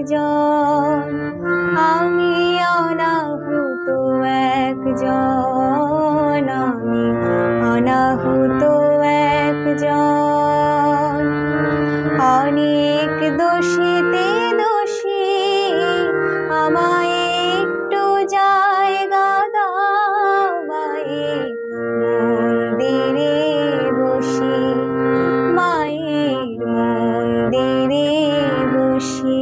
একজন, আমি অনাহুত একজন, আমি অনাহুত একজন। অনেক দোষীতে দোষী, আমায় একটু জায়গা দাও মায়ের মন্দিরে বসি, মায়ের মন্দিরে বসি।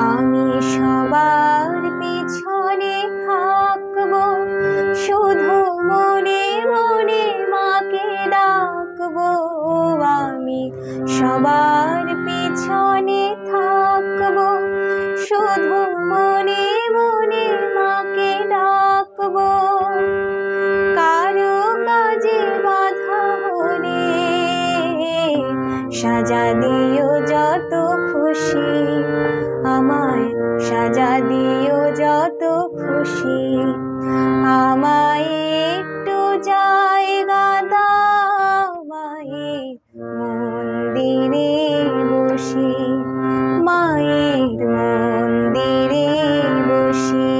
আমি সবার পিছনে থাকবো, শুধু মনে মনে মাকে ডাকবো। আমি সবার পিছনে থাকবো, শুধু মনে মনে মাকে ডাকবো। কারো কাজে বাধা হলে সাজা দিও যত খুশি, আমায় সাজা দিও যত খুশি। আমায় একটু জায়গা দাও মায়ের মন্দিরে বসি, মায়ের মন্দিরে বসি।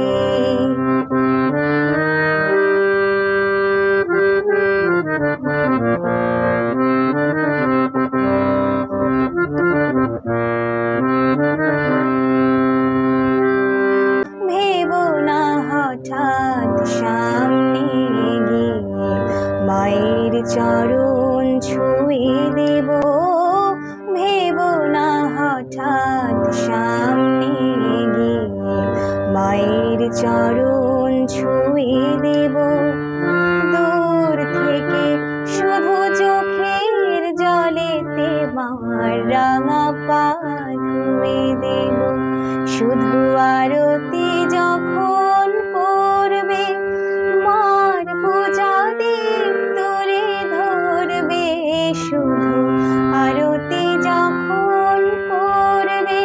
ভেবো না হঠাৎ সামনে গিয়ে মায়ের চরণ ছুঁয়ে দেব। ভেবো না হঠাৎ সামনে গিয়ে মায়ের চরণ ছুঁয়ে দেব। দূর থেকে শুধু চোখের জলেতে মার রাঙা পা ধুয়ে দেব। শুধু আরতি যখন করবে, মার পূজা দীপ তুলে ধরবে। শুধু আরতি যখন করবে,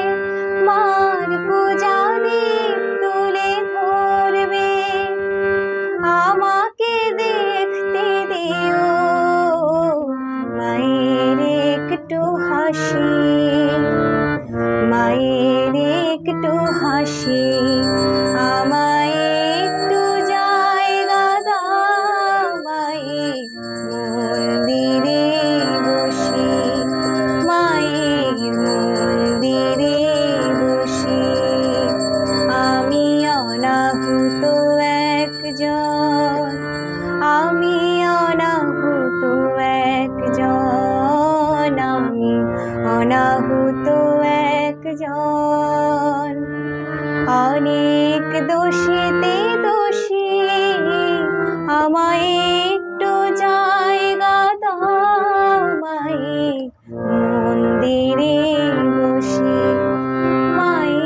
মার পূজা দীপ তুলে ধরবে। আমাকে দেখতে দিও মায়ের একটু হাসি, মায়ের একটু হাসি। আমায় একটু জায়গা দাও মায়ের মন্দিরে বসি, মায়ের মন্দিরে বসি। আমি অনাহুত একজন, আমি অনাহুত একজন, আমি অনাহুত একজন। অনেক দোষীতে দোষী, আমায় একটু জায়গা দাও মায়ের মন্দিরে বসি, মায়ের